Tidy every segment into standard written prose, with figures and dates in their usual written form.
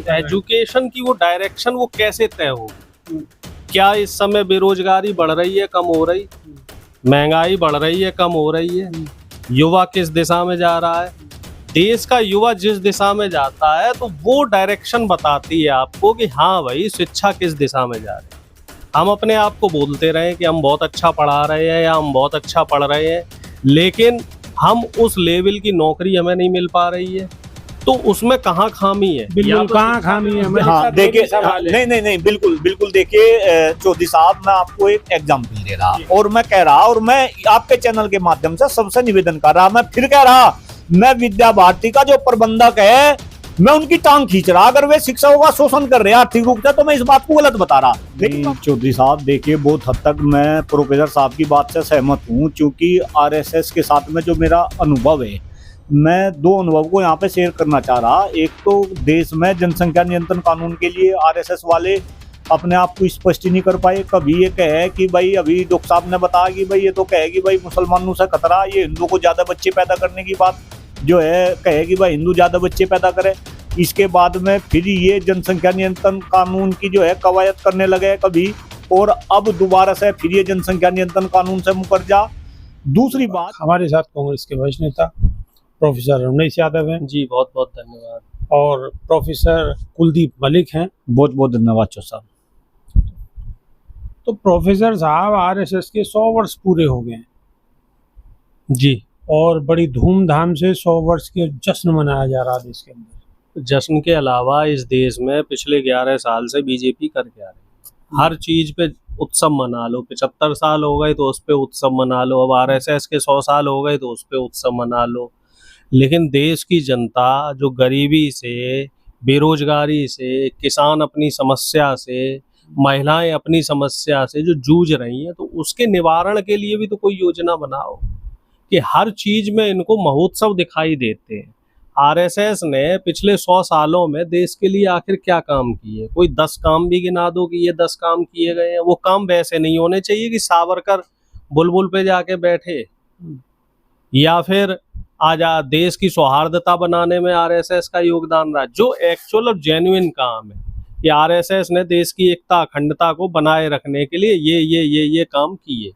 Education की वो direction वो कैसे तय हो? क्या इस समय बेरोजगारी बढ़ रही है, कम हो रही, महंगाई बढ़ रही है, कम हो रही है, युवा किस दिशा में जा रहा है? देश का युवा जिस दिशा में जाता है तो वो डायरेक्शन बताती है आपको कि हाँ भाई शिक्षा किस दिशा में जा रही है। हम अपने आप को बोलते रहे कि हम बहुत अच्छा पढ़ा रहे हैं या हम बहुत अच्छा पढ़ रहे हैं, लेकिन हम उस लेवल की नौकरी हमें नहीं मिल पा रही है, तो उसमें कहाँ खामी है? बिल्कुल कहाँ खामी है? हाँ देखिए, नहीं बिल्कुल बिल्कुल देखिए चौधरी साहब, मैं आपको एक एग्जांपल दे रहा और मैं कह रहा, और मैं आपके चैनल के माध्यम से सबसे निवेदन कर रहा, मैं फिर कह रहा, मैं विद्या भारती का जो प्रबंधक है मैं उनकी टांग खींच रहा। अगर वे शिक्षकों का शोषण कर रहे हैं आर्थिक रूप से तो मैं इस बात को गलत बता रहा। चौधरी साहब देखिए, बहुत हद तक मैं प्रोफेसर साहब की बात से सहमत हूँ, क्योंकि आरएसएस के साथ में जो मेरा अनुभव है, मैं दो अनुभव को यहाँ पे शेयर करना चाह रहा। एक तो देश में जनसंख्या नियंत्रण कानून के लिए आरएसएस वाले अपने आप को स्पष्ट ही नहीं कर पाए। कभी ये कहे कि भाई, अभी डॉक्टर साहब ने बताया कि भाई ये तो कहेगी भाई मुसलमानों से खतरा, ये हिंदू को ज्यादा बच्चे पैदा करने की बात जो है कहेगी भाई हिंदू ज्यादा बच्चे पैदा करे। इसके बाद में फिर ये जनसंख्या नियंत्रण कानून की जो है कवायद करने लगे कभी, और अब दोबारा से फिर ये जनसंख्या नियंत्रण कानून से मुकर जा। दूसरी बात, हमारे साथ कांग्रेस के वरिष्ठ नेता प्रोफेसर रमेश यादव हैं जी, बहुत बहुत धन्यवाद, और प्रोफेसर कुलदीप मलिक हैं। बहुत बहुत धन्यवाद चौधरी साहब। तो प्रोफेसर साहब, आरएसएस के 100 वर्ष पूरे हो गए हैं जी, और बड़ी धूमधाम से 100 वर्ष के जश्न मनाया जा रहा है देश के अंदर। जश्न के अलावा इस देश में पिछले 11 साल से बीजेपी करके आ रही है। हर चीज पे उत्सव मना लो, 75 साल हो गए तो उस पे उत्सव मना लो, अब आरएसएस के 100 साल हो गए तो उस पे उत्सव मना लो, लेकिन देश की जनता जो गरीबी से, बेरोजगारी से, किसान अपनी समस्या से, महिलाएं अपनी समस्या से जो जूझ रही हैं, तो उसके निवारण के लिए भी तो कोई योजना बनाओ कि हर चीज में इनको महोत्सव दिखाई देते हैं। आरएसएस ने पिछले 100 सालों में देश के लिए आखिर क्या काम किए? कोई 10 काम भी गिना दो कि ये 10 काम किए गए हैं। वो काम वैसे नहीं होने चाहिए कि सावरकर बुलबुल पे जाके बैठे, या फिर आजाद देश की सौहार्दता बनाने में आरएसएस का योगदान रहा। जो एक्चुअल और जेन्युइन काम है कि आरएसएस ने देश की एकता अखंडता को बनाए रखने के लिए ये काम किए,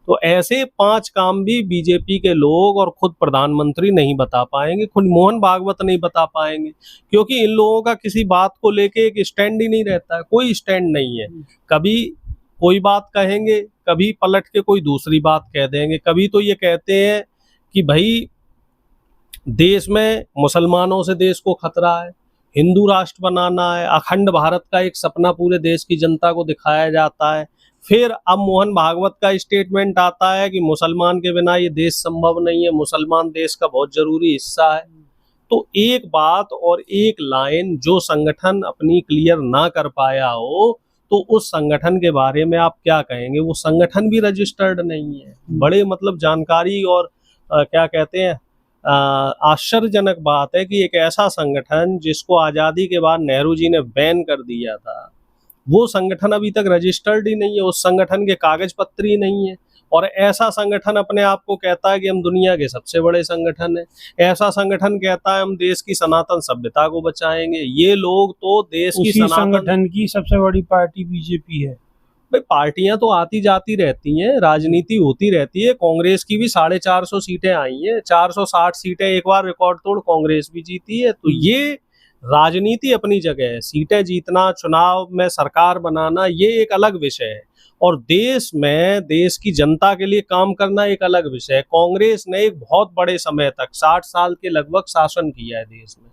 तो ऐसे 5 काम भी बीजेपी के लोग और खुद प्रधानमंत्री नहीं बता पाएंगे, खुद मोहन भागवत नहीं बता पाएंगे, क्योंकि इन लोगों का किसी बात को लेके एक स्टैंड ही नहीं रहता है। कोई स्टैंड नहीं है। कभी कोई बात कहेंगे, कभी पलट के कोई दूसरी बात कह देंगे। कभी तो ये कहते हैं कि भाई देश में मुसलमानों से देश को खतरा है, हिंदू राष्ट्र बनाना है, अखंड भारत का एक सपना पूरे देश की जनता को दिखाया जाता है। फिर अब मोहन भागवत का स्टेटमेंट आता है कि मुसलमान के बिना ये देश संभव नहीं है, मुसलमान देश का बहुत जरूरी हिस्सा है। तो एक बात और एक लाइन जो संगठन अपनी क्लियर ना कर पाया हो, तो उस संगठन के बारे में आप क्या कहेंगे? वो संगठन भी रजिस्टर्ड नहीं है। बड़े मतलब जानकारी और क्या कहते हैं, आश्चर्यजनक बात है कि एक ऐसा संगठन जिसको आज़ादी के बाद नेहरू जी ने बैन कर दिया था, वो संगठन अभी तक रजिस्टर्ड ही नहीं है, उस संगठन के कागज पत्र ही नहीं है। और ऐसा संगठन अपने आप को कहता है कि हम दुनिया के सबसे बड़े संगठन है, ऐसा संगठन कहता है हम देश की सनातन सभ्यता को बचाएंगे। ये लोग तो देश की संगठन की सबसे बड़ी पार्टी बीजेपी है। भाई पार्टियां तो आती जाती रहती हैं, राजनीति होती रहती है। कांग्रेस की भी 450 सीटें आई हैं, 460 सीटें एक बार रिकॉर्ड तोड़ कांग्रेस भी जीती है। तो ये राजनीति अपनी जगह है, सीटें जीतना, चुनाव में सरकार बनाना, ये एक अलग विषय है, और देश में देश की जनता के लिए काम करना एक अलग विषय है। कांग्रेस ने एक बहुत बड़े समय तक 60 साल के लगभग शासन किया है देश में,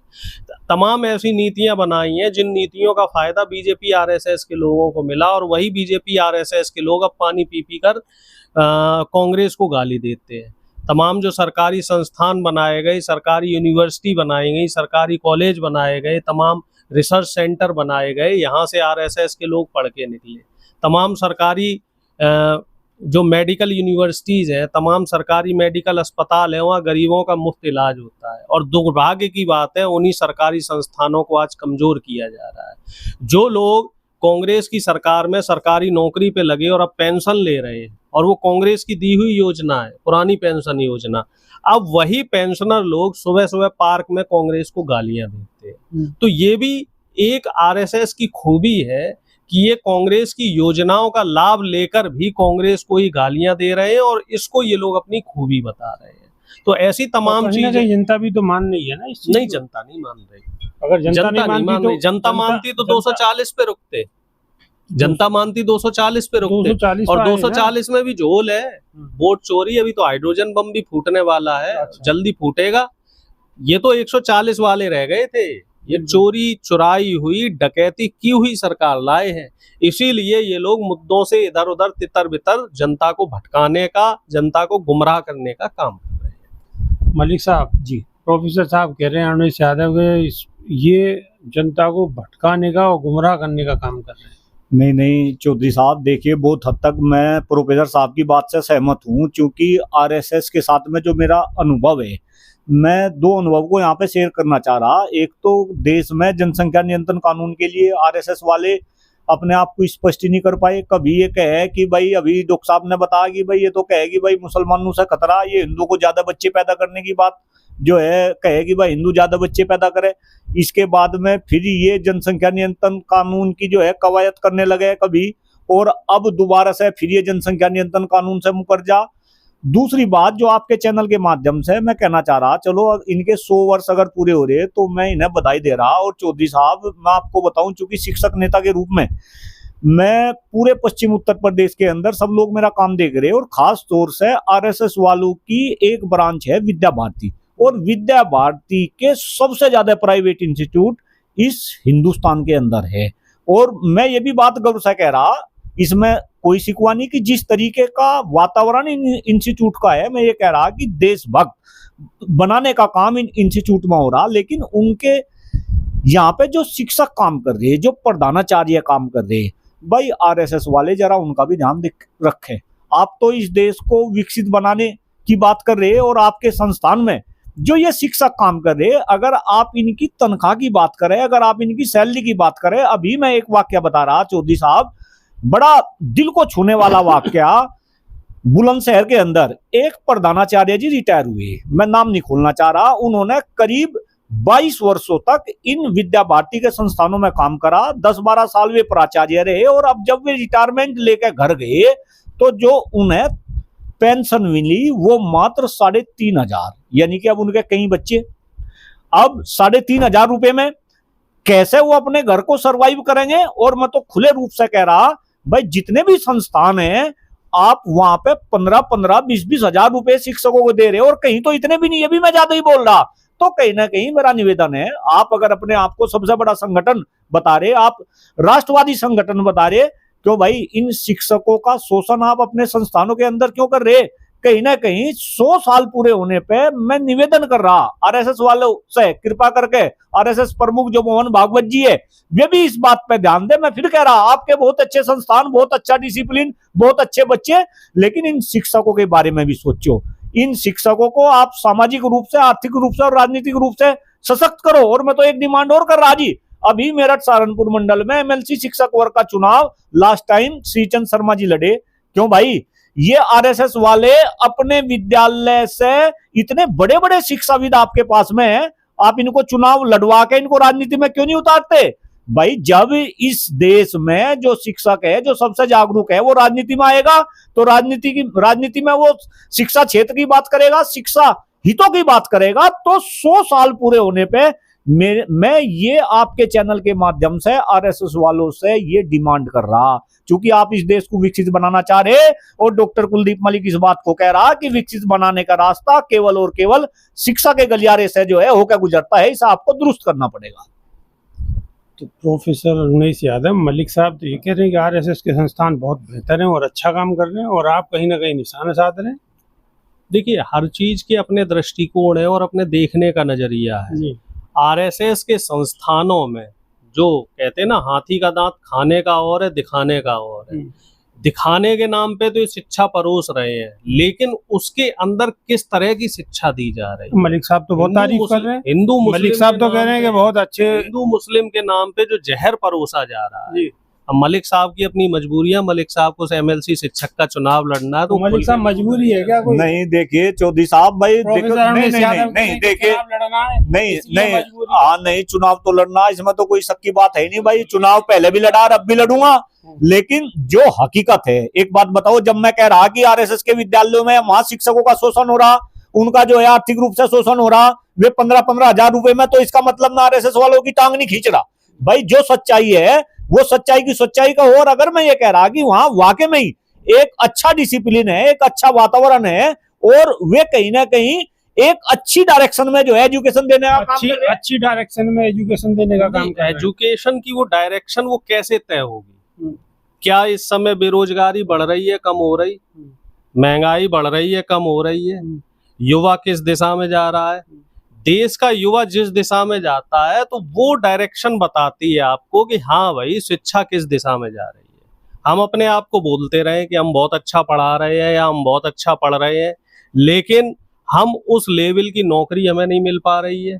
तमाम ऐसी नीतियां बनाई हैं जिन नीतियों का फायदा बीजेपी आरएसएस के लोगों को मिला, और वही बीजेपी आरएसएस के लोग अब पानी पी पी कर कांग्रेस को गाली देते हैं। तमाम जो सरकारी संस्थान बनाए गए, सरकारी यूनिवर्सिटी बनाई गई, सरकारी कॉलेज बनाए गए, तमाम रिसर्च सेंटर बनाए गए, यहाँ से आरएसएस के लोग पढ़ के निकले। तमाम सरकारी जो मेडिकल यूनिवर्सिटीज़ हैं, तमाम सरकारी मेडिकल अस्पताल हैं, वहाँ गरीबों का मुफ्त इलाज होता है। और दुर्भाग्य की बात है, उन्हीं सरकारी संस्थानों को आज कमज़ोर किया जा रहा है। जो लोग कांग्रेस की सरकार में सरकारी नौकरी पे लगे और अब पेंशन ले रहे हैं, और वो कांग्रेस की दी हुई योजना है, पुरानी पेंशन योजना, अब वही पेंशनर लोग सुबह सुबह पार्क में कांग्रेस को गालियां देते हैं। तो ये भी एक आरएसएस की खूबी है कि ये कांग्रेस की योजनाओं का लाभ लेकर भी कांग्रेस को ही गालियां दे रहे हैं और इसको ये लोग अपनी खूबी बता रहे हैं। तो ऐसी तमाम कहीं ना चीजें कहीं जनता भी तो मान रही है ना इस चीज नहीं, को। जनता नहीं मान रही। अगर जनता जनता नहीं नहीं मान मानती रही, जनता मानती तो 240 पे रुकते, जनता मानती 240 पे रुकते। 240 और तो आए ना। 240 में भी झोल है, वोट चोरी। अभी तो हाइड्रोजन बम भी फूटने वाला है, अच्छा। जल्दी फूटेगा। ये तो 140 वाले रह गए थे, ये चोरी चुराई हुई डकैती की हुई सरकार लाए हैं। इसीलिए ये लोग मुद्दों से इधर उधर तितर बितर जनता को भटकाने का, जनता को गुमराह करने का काम कर रहे हैं। मलिक साहब जी, प्रोफेसर साहब कह रहे हैं अनिल यादव के ये जनता को भटकाने का और गुमराह करने का काम कर रहे हैं। नहीं नहीं चौधरी साहब, देखिए बहुत हद तक मैं प्रोफेसर साहब की बात से सहमत हूँ, क्योंकि आरएसएस के साथ में जो मेरा अनुभव है, मैं दो अनुभव को यहाँ पे शेयर करना चाह रहा। एक तो देश में जनसंख्या नियंत्रण कानून के लिए आरएसएस वाले अपने आप को स्पष्ट ही नहीं कर पाए। कभी ये कहे कि भाई, अभी डॉक्टर साहब ने बताया कि भाई ये तो कहे कि भाई मुसलमानों से खतरा, ये हिंदू को ज्यादा बच्चे पैदा करने की बात जो है कहे कि भाई हिंदू ज्यादा बच्चे पैदा करे। इसके बाद में फिर ये जनसंख्या नियंत्रण कानून की जो है कवायद करने लगे कभी, और अब दोबारा से फिर ये जनसंख्या नियंत्रण कानून से मुकर जा। दूसरी बात जो आपके चैनल के माध्यम से मैं कहना चाह रहा, चलो इनके 100 वर्ष अगर पूरे हो रहे तो मैं इन्हें बधाई दे रहा। और चौधरी साहब, मैं आपको बताऊं, चूंकि शिक्षक नेता के रूप में मैं पूरे पश्चिम उत्तर प्रदेश के अंदर सब लोग मेरा काम देख रहे हैं, और खास तौर से आरएसएस वालों की एक ब्रांच है विद्या भारती, और विद्या भारती के सबसे ज्यादा प्राइवेट इंस्टीट्यूट इस हिंदुस्तान के अंदर है। और मैं ये भी बात गर्व से कह रहा, इसमें कोई शिकवा नहीं कि जिस तरीके का वातावरण इन इंस्टीट्यूट का है, मैं ये कह रहा कि देशभक्त बनाने का काम इन इंस्टीट्यूट में हो रहा। लेकिन उनके यहाँ पे जो शिक्षक काम कर रहे हैं, जो प्रधानाचार्य काम कर रहे हैं, भाई आरएसएस वाले जरा उनका भी ध्यान रखें। आप तो इस देश को विकसित बनाने की बात कर रहे हैं, और आपके संस्थान में जो ये शिक्षक काम कर रहे हैं, अगर आप इनकी तनख्वाह की बात करें, अगर आप इनकी सैलरी की बात करें, अभी मैं एक वाक्य बता रहा चौधरी साहब, बड़ा दिल को छूने वाला वाक्य। बुलंदशहर के अंदर एक प्रधानाचार्य जी रिटायर हुए, मैं नाम नहीं खोलना चाह रहा, उन्होंने करीब 22 वर्षों तक इन विद्या भारती के संस्थानों में काम करा, 10-12 साल वे प्राचार्य रहे, और अब जब वे रिटायरमेंट लेकर घर गए तो जो उन्हें पेंशन मिली वो मात्र 3,500, यानी कि अब उनके कई बच्चे, अब 3,500 रुपए में कैसे वो अपने घर को सरवाइव करेंगे। और मैं तो खुले रूप से कह रहा, भाई जितने भी संस्थान हैं, आप वहां पे 15-15, 20-20 हजार रुपए शिक्षकों को दे रहे हो, और कहीं तो इतने भी नहीं, ये भी मैं ज्यादा ही बोल रहा। तो कहीं ना कहीं मेरा निवेदन है, आप अगर अपने आप को सबसे बड़ा संगठन बता रहे, आप राष्ट्रवादी संगठन बता रहे, क्यों भाई इन शिक्षकों का शोषण आप अपने संस्थानों के अंदर क्यों कर रहे? कहीं ना कहीं 100 साल पूरे होने पे मैं निवेदन कर रहा आरएसएस वालों से, कृपा करके आरएसएस प्रमुख जो मोहन भागवत जी है, वे भी इस बात पे ध्यान दे। मैं फिर कह रहा, आपके बहुत अच्छे संस्थान, बहुत अच्छा डिसिप्लिन, बहुत अच्छे बच्चे, लेकिन इन शिक्षकों के बारे में भी सोचो। इन शिक्षकों को आप सामाजिक रूप से, आर्थिक रूप से और राजनीतिक रूप से सशक्त करो। और मैं तो एक डिमांड और कर रहा जी, अभी मेरठ सहारनपुर मंडल में एमएलसी शिक्षक वर्ग का चुनाव लास्ट टाइम श्रीचंद शर्मा जी लड़े। क्यों भाई, ये आरएसएस वाले अपने विद्यालय से इतने बड़े बड़े शिक्षाविद आपके पास में है, आप इनको चुनाव लड़वा के इनको राजनीति में क्यों नहीं उतारते? भाई जब इस देश में जो शिक्षक है, जो सबसे जागरूक है, वो राजनीति में आएगा, तो राजनीति में वो शिक्षा क्षेत्र की बात करेगा, शिक्षा हितों की बात करेगा। तो 100 साल पूरे होने पे मैं ये आपके चैनल के माध्यम से आरएसएस वालों से ये डिमांड कर रहा, क्योंकि आप इस देश को विकसित बनाना चाह रहे, और डॉक्टर कुलदीप मलिक इस बात को कह रहा कि विकसित बनाने का रास्ता केवल और केवल शिक्षा के गलियारे से जो है होकर गुजरता है, इसे आपको दुरुस्त करना पड़ेगा। तो प्रोफेसर उन्नीस यादव मलिक साहब तो ये कह रहे हैं कि आरएसएस के संस्थान बहुत बेहतर हैं और अच्छा काम कर रहे हैं, और आप कहीं ना कहीं निशाना साध रहे हैं। देखिए, हर चीज के अपने दृष्टिकोण है और अपने देखने का नजरिया है। आरएसएस के संस्थानों में जो कहते हैं ना, हाथी का दांत खाने का और है, दिखाने का और है। दिखाने के नाम पे तो ये शिक्षा परोस रहे हैं, लेकिन उसके अंदर किस तरह की शिक्षा दी जा रही है। मलिक साहब तो बहुत तारीफ कर रहे हैं। हिंदू मुस्लिम मलिक साहब तो कह रहे हैं कि बहुत अच्छे। हिंदू मुस्लिम के नाम पे जो जहर परोसा जा रहा है, अब मलिक साहब की अपनी मजबूरियां, मलिक साहब को एमएलसी शिक्षक का चुनाव लड़ना है, तो मलिक साहब मजबूरी है क्या कोई? नहीं देखिए चौधरी साहब भाई देखो, नहीं देखिए नहीं चुनाव तो लड़ना, इसमें तो कोई शक की बात है नहीं भाई। चुनाव पहले भी लड़ा और अब भी लड़ूंगा, लेकिन जो हकीकत है, एक बात बताओ, जब मैं कह रहा कि आरएसएस के विद्यालयों में वहां शिक्षकों का शोषण हो रहा, उनका जो है आर्थिक रूप से शोषण हो रहा, वे 15-15 हजार रुपए में, तो इसका मतलब ना आरएसएस वालों की टांग नहीं खींच रहा भाई। जो सच्चाई है वो सच्चाई की सच्चाई का हो। और अगर मैं ये कह रहा कि वहां वाकई में ही एक अच्छा डिसिप्लिन है, एक अच्छा वातावरण है, और वे कहीं ना कहीं एक अच्छी डायरेक्शन में जो है एजुकेशन देने का काम कर रहे हैं, अच्छी डायरेक्शन में एजुकेशन देने का काम कर रहे हैं। एजुकेशन की वो डायरेक्शन वो कैसे तय होगी? क्या इस समय बेरोजगारी बढ़ रही है, कम हो रही? महंगाई बढ़ रही है, कम हो रही है? युवा किस दिशा में जा रहा है? देश का युवा जिस दिशा में जाता है, तो वो डायरेक्शन बताती है आपको कि हाँ भाई शिक्षा किस दिशा में जा रही है। हम अपने आप को बोलते रहे कि हम बहुत अच्छा पढ़ा रहे हैं या हम बहुत अच्छा पढ़ रहे हैं, लेकिन हम उस लेवल की नौकरी हमें नहीं मिल पा रही है,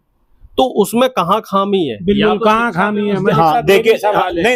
तो उसमें कहाँ खामी है? बिल्कुल कहाँ खामी है? हाँ देखिए,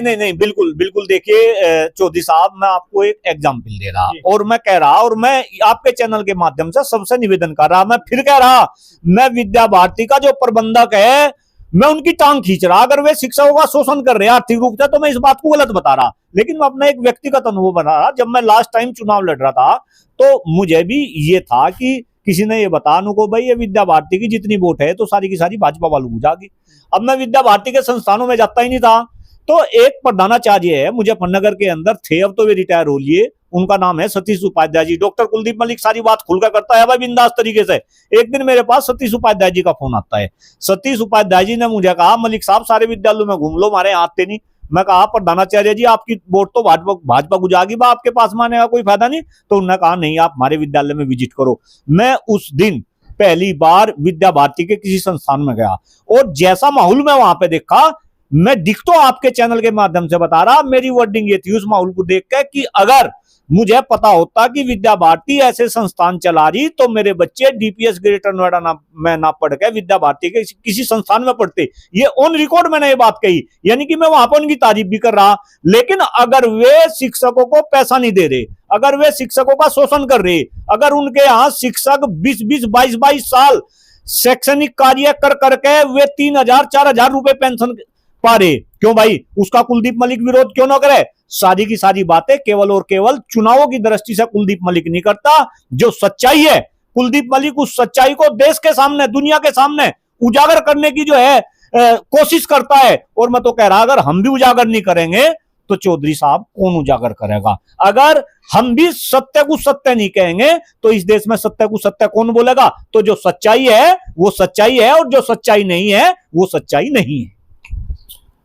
नहीं बिल्कुल बिल्कुल देखिए चौधरी साहब, मैं आपको एक एग्जांपल दे रहा और मैं कह रहा, और मैं आपके चैनल के माध्यम से सबसे निवेदन कर रहा, मैं फिर कह रहा, मैं विद्या भारती का जो प्रबंधक है, मैं उनकी टांग खींच रहा। अगर वे शिक्षकों का शोषण कर रहे हैं आर्थिक रूप से, तो मैं इस बात को गलत बता रहा, लेकिन मैं अपना एक व्यक्तिगत अनुभव बता रहा। जब मैं लास्ट टाइम चुनाव लड़ रहा था, तो मुझे भी ये था कि किसी ने ये बता को भाई ये विद्या भारती की जितनी वोट है तो सारी की सारी भाजपा वालों को जागी। अब मैं विद्या भारती के संस्थानों में जाता ही नहीं था, तो एक प्रधानाचार्य है मुजफ्फरनगर के अंदर थे, अब तो वे रिटायर हो लिए, उनका नाम है सतीश उपाध्याय जी। डॉक्टर कुलदीप मलिक सारी बात खुलकर करता है भाई बिंदास तरीके से। एक दिन मेरे पास सतीश उपाध्याय जी का फोन आता है। सतीश उपाध्याय जी ने मुझे कहा, मलिक साहब सारे विद्यालयों में घूम लो, हमारे आते नहीं। मैं कहा, प्रधानाचार्य जी आपकी वोट तो भाजपा को जाएगी, आपके पास माने का कोई फायदा नहीं। तो उन्होंने कहा नहीं, आप हमारे विद्यालय में विजिट करो। मैं उस दिन पहली बार विद्या भारती के किसी संस्थान में गया, और जैसा माहौल मैं वहां पे देखा, मैं दिख तो आपके चैनल के माध्यम से बता रहा, मेरी वर्डिंग ये थी उस माहौल को देख के कि अगर मुझे पता होता कि विद्या भारती ऐसे संस्थान चला रही, तो मेरे बच्चे डीपीएस ग्रेटर नोएडा में ना पढ़ के विद्या भारती के किसी संस्थान में पढ़ते। ये ऑन रिकॉर्ड मैंने ये बात कही, यानी कि मैं वहां पर उनकी तारीफ भी कर रहा। लेकिन अगर वे शिक्षकों को पैसा नहीं दे रहे, अगर वे शिक्षकों का शोषण कर रहे, अगर उनके यहाँ शिक्षक 20-20, 22-22 साल शैक्षणिक कार्य कर करके वे 3,000-4,000 रुपए पेंशन पा रहे, क्यों भाई उसका कुलदीप मलिक विरोध क्यों ना करे? सारी की सारी बातें केवल और केवल चुनावों की दृष्टि से कुलदीप मलिक नहीं करता। जो सच्चाई है, कुलदीप मलिक उस सच्चाई को देश के सामने, दुनिया के सामने उजागर करने की जो है कोशिश करता है। और मैं तो कह रहा, अगर हम भी उजागर नहीं करेंगे तो चौधरी साहब कौन उजागर करेगा? अगर हम भी सत्य को सत्य नहीं कहेंगे तो इस देश में सत्य को सत्य कौन बोलेगा? तो जो सच्चाई है वो सच्चाई है, और जो सच्चाई नहीं है वो सच्चाई नहीं है।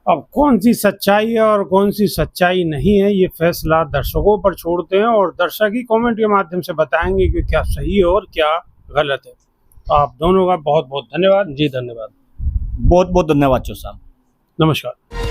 अब कौन सी सच्चाई है और कौन सी सच्चाई नहीं है, ये फैसला दर्शकों पर छोड़ते हैं, और दर्शक ही कमेंट के माध्यम से बताएंगे कि क्या सही है और क्या गलत है। तो आप दोनों का बहुत बहुत धन्यवाद। जी धन्यवाद, बहुत बहुत धन्यवाद चौधरी साहब, नमस्कार।